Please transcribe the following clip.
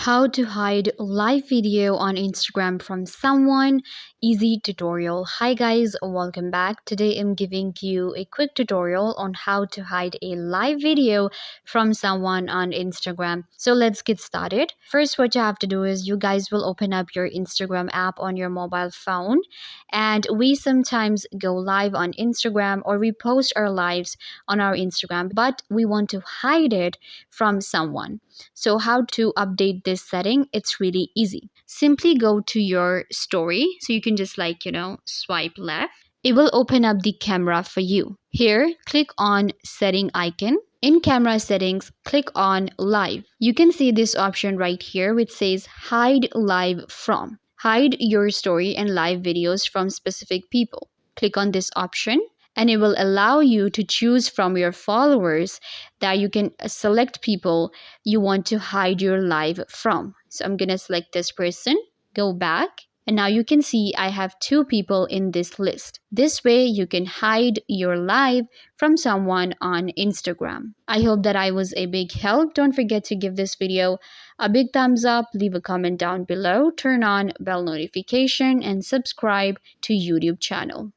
How to hide live video on Instagram from someone. Easy tutorial. Hi guys, welcome back. Today I'm giving you a quick tutorial on how to hide a live video from someone on Instagram. So let's get started. First, what you have to do is you guys will open up your Instagram app on your mobile phone, and we sometimes go live on Instagram or we post our lives on our Instagram, but we want to hide it from someone. So how to update this setting? It's really easy. Simply go to your story. So you can just swipe left. It will open up the camera for you. Here, click on setting icon. In camera settings, click on live. You can see this option right here which says hide live from. Hide your story and live videos from specific people. Click on this option and it will allow you to choose from your followers that you can select people you want to hide your live from. So I'm going to select this person, go back, and now you can see I have 2 people in this list. This way you can hide your live from someone on Instagram. I hope that I was a big help. Don't forget to give this video a big thumbs up, leave a comment down below, turn on bell notification, and subscribe to YouTube channel.